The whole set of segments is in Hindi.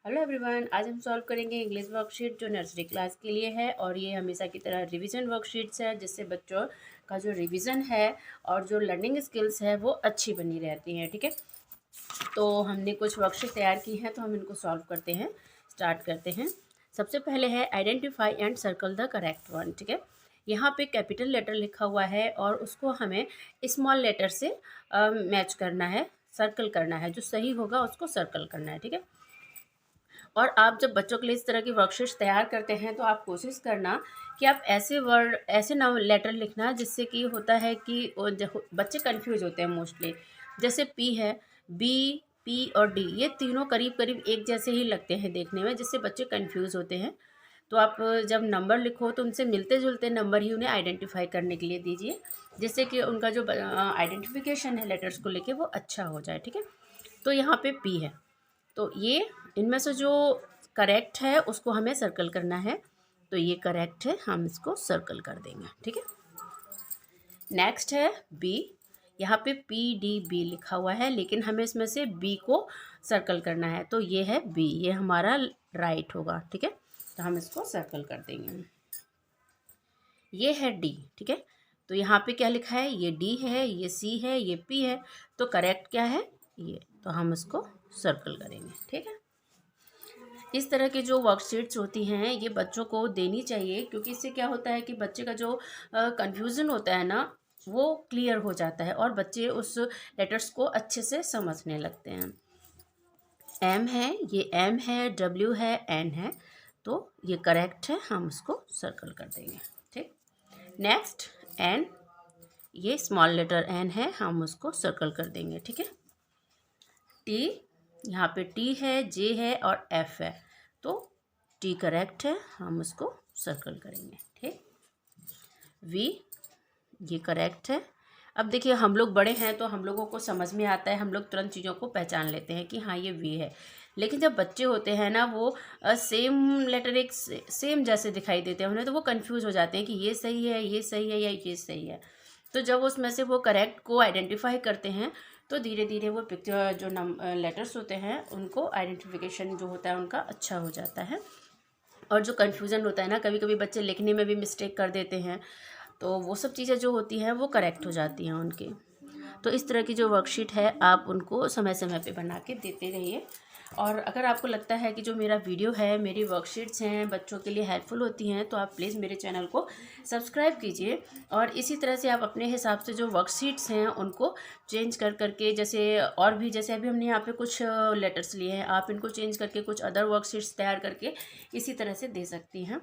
हेलो एवरीवन, आज हम सॉल्व करेंगे इंग्लिश वर्कशीट जो नर्सरी क्लास के लिए है। और ये हमेशा की तरह रिवीजन वर्कशीट्स है, जिससे बच्चों का जो रिवीजन है और जो लर्निंग स्किल्स है वो अच्छी बनी रहती हैं। ठीक है, तो हमने कुछ वर्कशीट तैयार की हैं, तो हम इनको सॉल्व करते हैं। स्टार्ट करते हैं। सबसे पहले है identify and circle the correct one. ठीक है, यहाँ पे कैपिटल लेटर लिखा हुआ है और उसको हमें स्मॉल लेटर से मैच करना है, सर्कल करना है। जो सही होगा उसको सर्कल करना है। ठीक है, और आप जब बच्चों के लिए इस तरह की वर्कशीट्स तैयार करते हैं तो आप कोशिश करना कि आप ऐसे वर्ड, ऐसे नाम लेटर लिखना जिससे कि होता है कि बच्चे कंफ्यूज होते हैं मोस्टली। जैसे पी है, बी, पी और डी, ये तीनों करीब करीब एक जैसे ही लगते हैं देखने में, जिससे बच्चे कंफ्यूज होते हैं। तो आप जब नंबर लिखो तो उनसे मिलते जुलते नंबर ही उन्हें आइडेंटिफाई करने के लिए दीजिए, जिससे कि उनका जो आइडेंटिफिकेशन है लेटर्स को लेके वो अच्छा हो जाए। ठीक है, तो यहाँ पे पी है, तो ये इनमें से जो करेक्ट है उसको हमें सर्कल करना है। तो ये करेक्ट है, हम इसको सर्कल कर देंगे। ठीक है, नेक्स्ट है बी। यहाँ पे पी डी बी लिखा हुआ है, लेकिन हमें इसमें से बी को सर्कल करना है। तो ये है बी, ये हमारा राइट होगा। ठीक है, तो हम इसको सर्कल कर देंगे। ये है डी। ठीक है, तो यहाँ पे क्या लिखा है, ये डी है, ये सी है, ये पी है। तो करेक्ट क्या है, ये, तो हम इसको सर्कल करेंगे। ठीक है, इस तरह के जो वर्कशीट्स होती हैं ये बच्चों को देनी चाहिए, क्योंकि इससे क्या होता है कि बच्चे का जो कन्फ्यूज़न होता है ना, वो क्लियर हो जाता है और बच्चे उस लेटर्स को अच्छे से समझने लगते हैं। एम है, ये एम है, डब्ल्यू है, एन है, तो ये करेक्ट है, हम उसको सर्कल कर देंगे। ठीक, नेक्स्ट एन, ये स्मॉल लेटर एन है, हम उसको सर्कल कर देंगे। ठीक है, टी, यहाँ पे टी है, जे है और एफ है, तो टी करेक्ट है, हम उसको सर्कल करेंगे। ठीक, वी, ये करेक्ट है। अब देखिए, हम लोग बड़े हैं तो हम लोगों को समझ में आता है, हम लोग तुरंत चीज़ों को पहचान लेते हैं कि हाँ ये वी है। लेकिन जब बच्चे होते हैं ना, वो सेम लेटर एक सेम जैसे दिखाई देते हैं उन्हें, तो वो कंफ्यूज हो जाते हैं कि ये सही है, ये सही है या ये सही है। तो जब उसमें से वो करेक्ट को आइडेंटिफाई करते हैं तो धीरे धीरे वो पिक्चर जो लेटर्स होते हैं उनको आइडेंटिफिकेशन जो होता है उनका अच्छा हो जाता है। और जो कन्फ्यूज़न होता है ना, कभी कभी बच्चे लिखने में भी मिस्टेक कर देते हैं, तो वो सब चीज़ें जो होती हैं वो करेक्ट हो जाती हैं उनकी। तो इस तरह की जो वर्कशीट है आप उनको समय समय पे बना के देते रहिए। और अगर आपको लगता है कि जो मेरा वीडियो है, मेरी वर्कशीट्स हैं, बच्चों के लिए हेल्पफुल होती हैं, तो आप प्लीज़ मेरे चैनल को सब्सक्राइब कीजिए। और इसी तरह से आप अपने हिसाब से जो वर्कशीट्स हैं उनको चेंज कर करके, जैसे और भी, जैसे अभी हमने यहाँ पे कुछ लेटर्स लिए हैं, आप इनको चेंज करके कुछ अदर वर्कशीट्स तैयार करके इसी तरह से दे सकती हैं।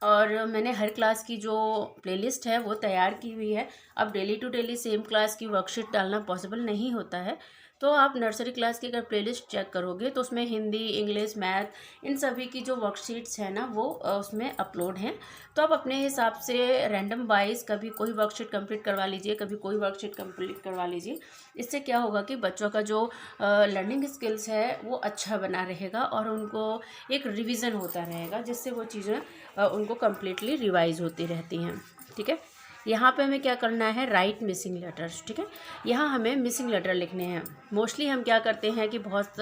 और मैंने हर क्लास की जो प्लेलिस्ट है वो तैयार की हुई है। अब daily to daily same class की वर्कशीट डालना पॉसिबल नहीं होता है, तो आप नर्सरी क्लास की अगर प्लेलिस्ट चेक करोगे तो उसमें हिंदी, इंग्लिश, मैथ, इन सभी की जो वर्कशीट्स हैं ना वो उसमें अपलोड हैं। तो आप अपने हिसाब से रैंडम वाइज कभी कोई वर्कशीट कंप्लीट करवा लीजिए, कभी कोई वर्कशीट कंप्लीट करवा लीजिए। इससे क्या होगा कि बच्चों का जो लर्निंग स्किल्स है वो अच्छा बना रहेगा और उनको एक रिवीजन होता रहेगा, जिससे वो चीज़ें उनको कम्प्लीटली रिवाइज होती रहती हैं। ठीक है, यहाँ पे हमें क्या करना है, राइट मिसिंग लेटर्स। ठीक है, यहाँ हमें मिसिंग लेटर लिखने हैं। मोस्टली हम क्या करते हैं कि बहुत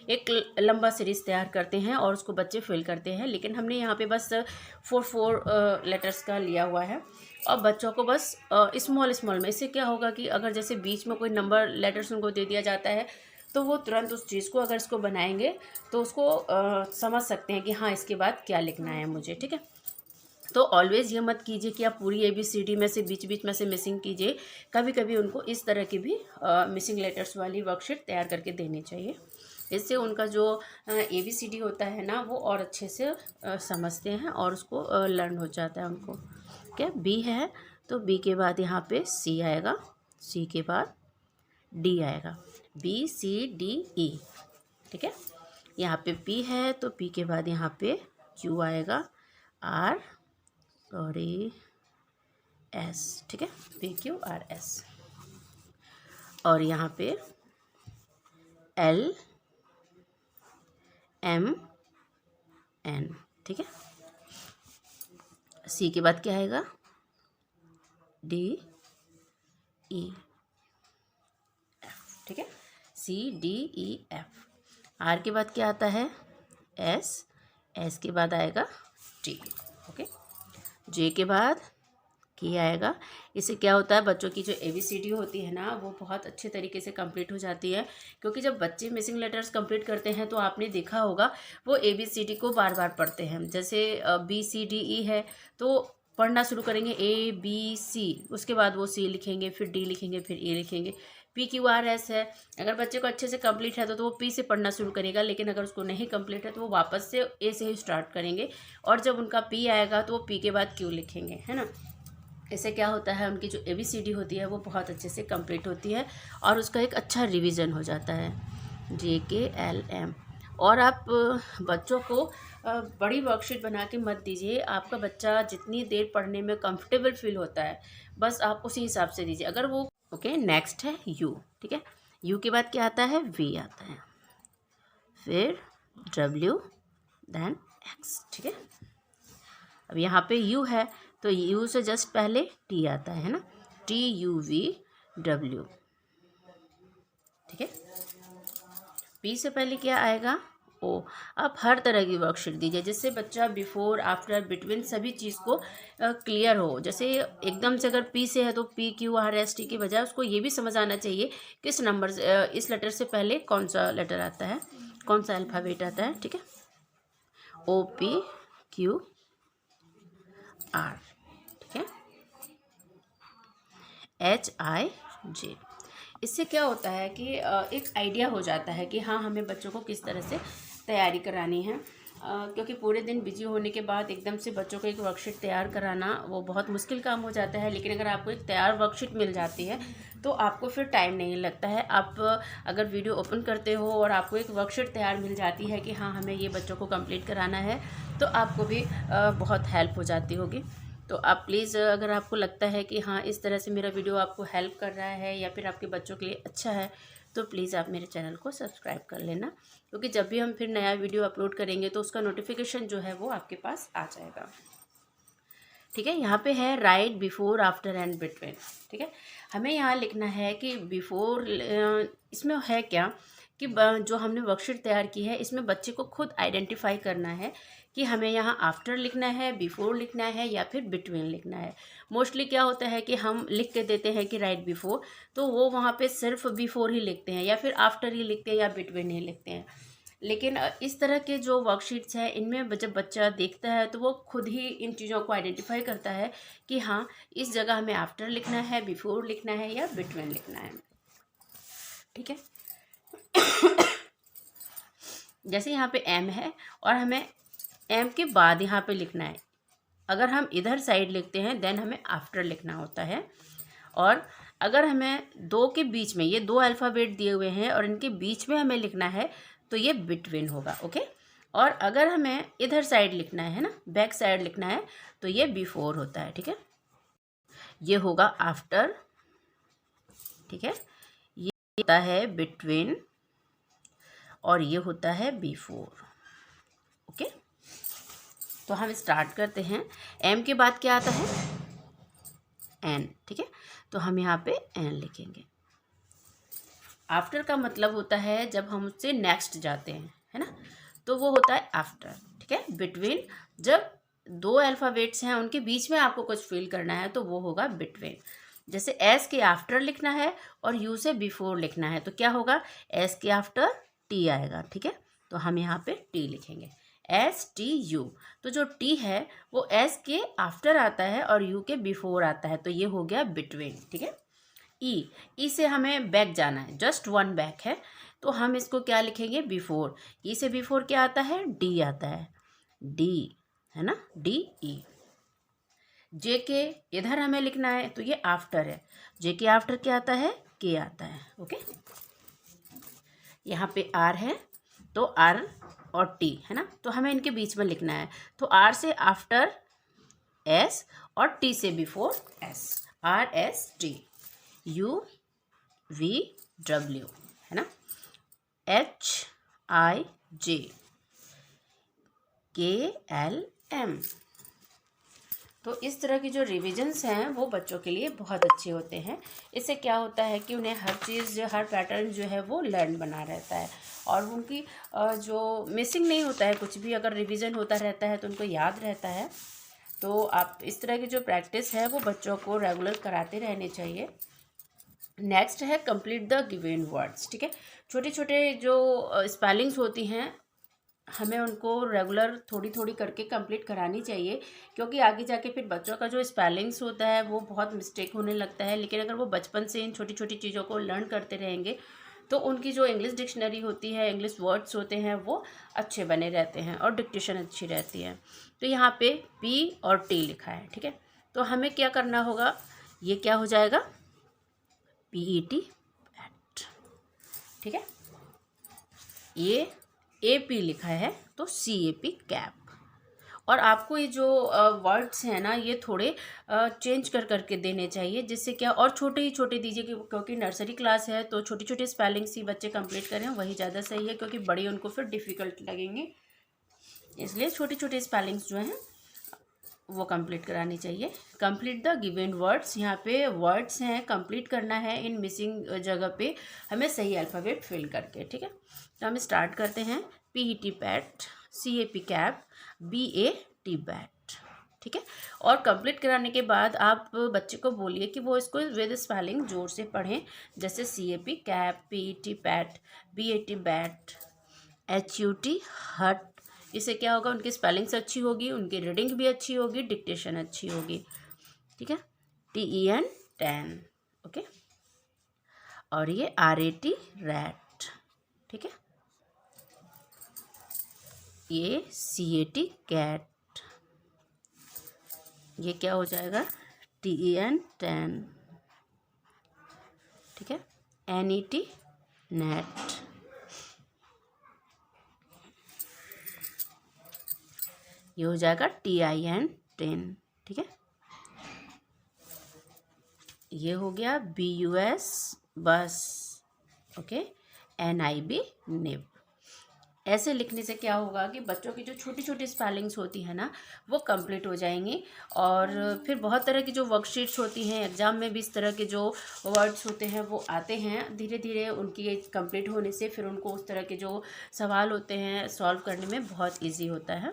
एक लंबा सीरीज़ तैयार करते हैं और उसको बच्चे फिल करते हैं, लेकिन हमने यहाँ पे बस 4 लेटर्स का लिया हुआ है और बच्चों को बस स्मॉल स्मॉल में। इससे क्या होगा कि अगर जैसे बीच में कोई नंबर लेटर्स उनको दे दिया जाता है तो वो तुरंत उस चीज़ को, अगर इसको बनाएंगे तो उसको समझ सकते हैं कि हाँ इसके बाद क्या लिखना है मुझे। ठीक है, तो ऑलवेज़ ये मत कीजिए कि आप पूरी ABCD में से बीच बीच में से मिसिंग कीजिए। कभी कभी उनको इस तरह की भी मिसिंग लेटर्स वाली वर्कशीट तैयार करके देनी चाहिए। इससे उनका जो ABCD होता है ना वो और अच्छे से समझते हैं और उसको लर्न हो जाता है उनको। क्या B है, तो B के बाद यहाँ पे C आएगा, C के बाद D आएगा, BCDE। ठीक है, यहाँ पे P है तो P के बाद यहाँ पे Q आएगा, R और S। ठीक है, PQRS। और यहाँ पे LMN। ठीक है, C के बाद क्या आएगा, DEF। ठीक है, CDEF। R के बाद क्या आता है, एस, एस के बाद आएगा टी, ओके। जे के बाद के आएगा। इससे क्या होता है, बच्चों की जो ABCD होती है ना वो बहुत अच्छे तरीके से कंप्लीट हो जाती है, क्योंकि जब बच्चे मिसिंग लेटर्स कंप्लीट करते हैं तो आपने देखा होगा वो ABCD को बार बार पढ़ते हैं। जैसे BCDE है तो पढ़ना शुरू करेंगे ABC, उसके बाद वो C लिखेंगे, फिर D लिखेंगे, फिर E लिखेंगे। PQRS है, अगर बच्चे को अच्छे से कंप्लीट है तो वो P से पढ़ना शुरू करेगा, लेकिन अगर उसको नहीं कंप्लीट है तो वो वापस से A से ही स्टार्ट करेंगे, और जब उनका P आएगा तो वो P के बाद Q लिखेंगे, है ना। इससे क्या होता है, उनकी जो ABCD होती है वो बहुत अच्छे से कंप्लीट होती है और उसका एक अच्छा रिवीजन हो जाता है। JKLM। और आप बच्चों को बड़ी वर्कशीट बना के मत दीजिए, आपका बच्चा जितनी देर पढ़ने में कंफर्टेबल फील होता है बस आप उसी हिसाब से दीजिए। अगर वो ओके, नेक्स्ट है U, ठीक है। U के बाद क्या आता है, V आता है, फिर W, देन X, ठीक है। अब यहाँ पे U है तो U से जस्ट पहले T आता है ना, TUVW, ठीक है। P से पहले क्या आएगा, O। आप हर तरह की वर्कशीट दीजिए जिससे बच्चा बिफोर, आफ्टर, बिटवीन सभी चीज़ को क्लियर हो। जैसे एकदम से अगर P से है तो PQRST की बजाय उसको ये भी समझ आना चाहिए किस नंबर से, इस लेटर से पहले कौन सा लेटर आता है, कौन सा अल्फ़ाबेट आता है, ठीक है। OPQR, ठीक है, HIJ। इससे क्या होता है कि एक आइडिया हो जाता है कि हाँ हमें बच्चों को किस तरह से तैयारी करानी है, क्योंकि पूरे दिन बिजी होने के बाद एकदम से बच्चों को एक वर्कशीट तैयार कराना वो बहुत मुश्किल काम हो जाता है। लेकिन अगर आपको एक तैयार वर्कशीट मिल जाती है तो आपको फिर टाइम नहीं लगता है। आप अगर वीडियो ओपन करते हो और आपको एक वर्कशीट तैयार मिल जाती है कि हाँ हमें ये बच्चों को कंप्लीट कराना है, तो आपको भी बहुत हेल्प हो जाती होगी। तो आप प्लीज़, अगर आपको लगता है कि हाँ इस तरह से मेरा वीडियो आपको हेल्प कर रहा है या फिर आपके बच्चों के लिए अच्छा है, तो प्लीज़ आप मेरे चैनल को सब्सक्राइब कर लेना, क्योंकि जब भी हम फिर नया वीडियो अपलोड करेंगे तो उसका नोटिफिकेशन जो है वो आपके पास आ जाएगा, ठीक है। यहाँ पे है right, before, after and between, ठीक है। हमें यहाँ लिखना है कि बिफोर, इसमें है क्या कि जो हमने वर्कशीट तैयार की है इसमें बच्चे को खुद आइडेंटिफाई करना है कि हमें यहाँ आफ्टर लिखना है, बिफोर लिखना है या फिर बिटवीन लिखना है। मोस्टली क्या होता है कि हम लिख के देते हैं कि राइट बिफोर, तो वो वहाँ पे सिर्फ बिफोर ही लिखते हैं या फिर आफ्टर ही लिखते हैं या बिटवीन ही लिखते हैं। लेकिन इस तरह के जो वर्कशीट्स हैं इनमें जब बच्चा देखता है तो वो खुद ही इन चीज़ों को आइडेंटिफाई करता है कि हाँ इस जगह हमें आफ्टर लिखना है, बिफोर लिखना है या बिटवीन लिखना है, ठीक है। जैसे यहाँ पे M है और हमें M के बाद यहाँ पे लिखना है। अगर हम इधर साइड लिखते हैं देन हमें आफ्टर लिखना होता है, और अगर हमें दो के बीच में, ये दो अल्फ़ाबेट दिए हुए हैं और इनके बीच में हमें लिखना है तो ये बिटवीन होगा, ओके। और अगर हमें इधर साइड लिखना है ना, बैक साइड लिखना है, तो ये बिफोर होता है, ठीक है। ये होगा आफ्टर, ठीक है। ये होता है बिटवीन और ये होता है बिफोर, ओके। तो हम स्टार्ट करते हैं। M के बाद क्या आता है, N, ठीक है। तो हम यहाँ पे N लिखेंगे। आफ्टर का मतलब होता है जब हम उससे नेक्स्ट जाते हैं, है ना, तो वो होता है आफ्टर, ठीक है। बिटवीन, जब दो अल्फ़ाबेट्स हैं उनके बीच में आपको कुछ फील करना है तो वो होगा बिटवीन। जैसे S के आफ्टर लिखना है और U से बिफोर लिखना है तो क्या होगा, S के आफ्टर T आएगा, ठीक है। तो हम यहाँ पे T लिखेंगे, STU। तो जो T है वो S के आफ्टर आता है और U के बिफोर आता है, तो ये हो गया बिटवीन, ठीक है। ई से हमें बैक जाना है, जस्ट वन बैक है, तो हम इसको क्या लिखेंगे, बिफोर। ई से बिफोर क्या आता है, डी आता है, डी, है ना, DE। जे के इधर हमें लिखना है तो ये आफ्टर है, जे के आफ्टर क्या आता है, के आता है, ओके। यहाँ पे आर है तो आर और टी, है ना, तो हमें इनके बीच में लिखना है, तो आर से आफ्टर एस और टी से बिफोर एस, RST, UVW, है ना, HIJ, KLM, तो इस तरह की जो रिविजन्स हैं वो बच्चों के लिए बहुत अच्छे होते हैं। इससे क्या होता है कि उन्हें हर चीज़, हर पैटर्न जो है वो लर्न बना रहता है और उनकी जो मिसिंग नहीं होता है कुछ भी। अगर रिवीजन होता रहता है तो उनको याद रहता है। तो आप इस तरह की जो प्रैक्टिस है वो बच्चों को रेगुलर कराते रहने चाहिए। नेक्स्ट है कंप्लीट द गिवन वर्ड्स। ठीक है, छोटे छोटे जो स्पेलिंग्स होती हैं हमें उनको रेगुलर थोड़ी थोड़ी करके कंप्लीट करानी चाहिए, क्योंकि आगे जाके फिर बच्चों का जो स्पेलिंग्स होता है वो बहुत मिस्टेक होने लगता है। लेकिन अगर वो बचपन से इन छोटी छोटी चीज़ों को लर्न करते रहेंगे तो उनकी जो इंग्लिश डिक्शनरी होती है, इंग्लिश वर्ड्स होते हैं वो अच्छे बने रहते हैं और डिक्टेशन अच्छी रहती है। तो यहाँ पे पी और टी लिखा है। ठीक है, तो हमें क्या करना होगा, ये क्या हो जाएगा, PET पैट। ठीक है, ये AP लिखा है तो CAP कैप। और आपको ये जो वर्ड्स हैं ना ये थोड़े चेंज कर करके देने चाहिए, जिससे क्या, और छोटे ही छोटे दीजिए क्योंकि नर्सरी क्लास है तो छोटी छोटी स्पेलिंग्स ही बच्चे कंप्लीट करें, वही ज़्यादा सही है, क्योंकि बड़ी उनको फिर डिफ़िकल्ट लगेंगे। इसलिए छोटी छोटी स्पेलिंग्स जो हैं वो कंप्लीट करानी चाहिए। कंप्लीट द गिवन वर्ड्स, यहाँ पे वर्ड्स हैं, कंप्लीट करना है इन मिसिंग जगह पे हमें सही अल्फ़ाबेट फिल करके। ठीक है, तो हम स्टार्ट करते हैं। PET PAT, CAP cap, BAT bat. ठीक है, और कंप्लीट कराने के बाद आप बच्चे को बोलिए कि वो इसको विद स्पेलिंग जोर से पढ़ें, जैसे CAP cap, PET PAT, BAT bat, HUT हट। इससे क्या होगा, उनकी स्पेलिंग्स अच्छी होगी, उनकी रीडिंग भी अच्छी होगी, डिक्टेशन अच्छी होगी। ठीक है, TEN टेन। ओके, और ये RAT रैट। ठीक है, ये CAT कैट। ये क्या हो जाएगा, TEN टेन। ठीक है, NET नेट। ये हो जाएगा TIN टेन। ठीक है, ये हो गया BUS बस। Okay, NIB nib. ऐसे लिखने से क्या होगा कि बच्चों की जो छोटी छोटी स्पेलिंग्स होती है ना वो कंप्लीट हो जाएंगी। और फिर बहुत तरह की जो वर्कशीट्स होती हैं, एग्ज़ाम में भी इस तरह के जो वर्ड्स होते हैं वो आते हैं। धीरे धीरे उनकी कंप्लीट होने से फिर उनको उस तरह के जो सवाल होते हैं सॉल्व करने में बहुत ईजी होता है।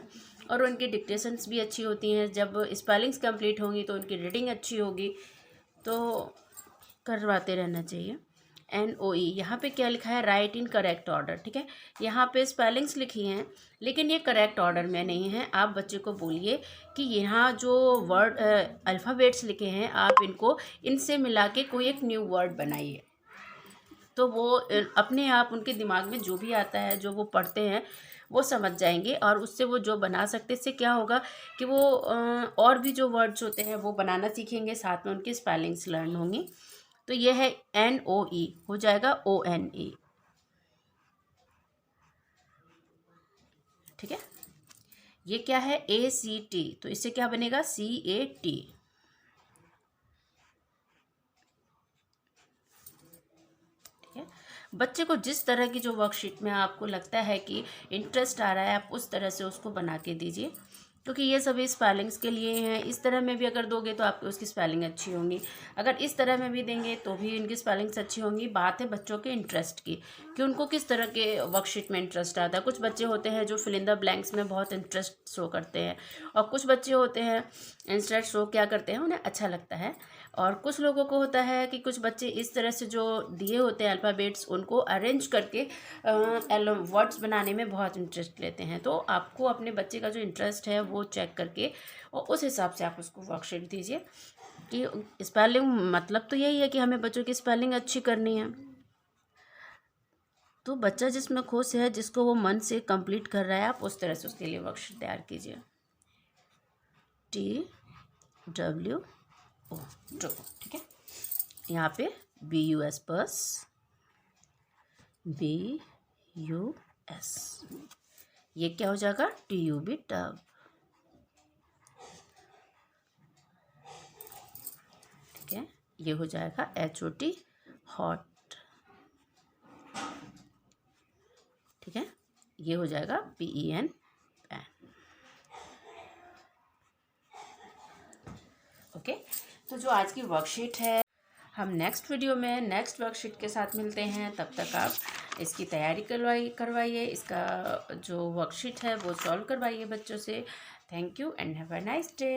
और उनकी डिक्टेशंस भी अच्छी होती हैं। जब स्पेलिंग्स कंप्लीट होंगी तो उनकी रीडिंग अच्छी होगी। तो करवाते रहना चाहिए। NOE, यहाँ पे क्या लिखा है, राइट इन करेक्ट ऑर्डर। ठीक है, यहाँ पे स्पेलिंग्स लिखी हैं लेकिन ये करेक्ट ऑर्डर में नहीं है। आप बच्चे को बोलिए कि यहाँ जो वर्ड अल्फ़ाबेट्स लिखे हैं आप इनको इनसे मिला के कोई एक न्यू वर्ड बनाइए। तो वो अपने आप उनके दिमाग में जो भी आता है, जो वो पढ़ते हैं वो समझ जाएंगे और उससे वो जो बना सकते। इससे क्या होगा कि वो और भी जो वर्ड्स होते हैं वो बनाना सीखेंगे, साथ में उनकी स्पेलिंग्स लर्न होंगी। तो ये है NOE, हो जाएगा ONE। ठीक है, ये क्या है, ACT, तो इससे क्या बनेगा, CAT। ठीक है, बच्चे को जिस तरह की जो वर्कशीट में आपको लगता है कि इंटरेस्ट आ रहा है आप उस तरह से उसको बना के दीजिए, क्योंकि ये सभी स्पेलिंग्स के लिए हैं। इस तरह में भी अगर दोगे तो आपकी उसकी स्पेलिंग अच्छी होंगी, अगर इस तरह में भी देंगे तो भी इनकी स्पेलिंग्स अच्छी होंगी। बात है बच्चों के इंटरेस्ट की कि उनको किस तरह के वर्कशीट में इंटरेस्ट आता है। कुछ बच्चे होते हैं जो फिल इन द ब्लैंक्स में बहुत इंटरेस्ट शो करते हैं, और कुछ बच्चे होते हैं इंटरेस्ट शो क्या करते हैं, उन्हें अच्छा लगता है। और कुछ लोगों को होता है कि कुछ बच्चे इस तरह से जो दिए होते हैं अल्फ़ाबेट्स उनको अरेंज करके वर्ड्स बनाने में बहुत इंटरेस्ट लेते हैं। तो आपको अपने बच्चे का जो इंटरेस्ट है वो चेक करके और उस हिसाब से आप उसको वर्कशीट दीजिए। कि स्पेलिंग मतलब तो यही है कि हमें बच्चों की स्पेलिंग अच्छी करनी है। तो बच्चा जिसमें खुश है, जिसको वो मन से कंप्लीट कर रहा है, आप उस तरह से उसके लिए वर्कशीट तैयार कीजिए। TWO true. ठीक है, यहाँ पे BUS बस, BUS, ये क्या हो जाएगा, TUB टब। ठीक है, ये हो जाएगा HOT हॉट। ठीक है, ये हो जाएगा PEN पैन। ओके, तो जो आज की वर्कशीट है, हम नेक्स्ट वीडियो में नेक्स्ट वर्कशीट के साथ मिलते हैं। तब तक आप इसकी तैयारी करवाइए, इसका जो वर्कशीट है वो सॉल्व करवाइए बच्चों से। Thank you and have a nice day.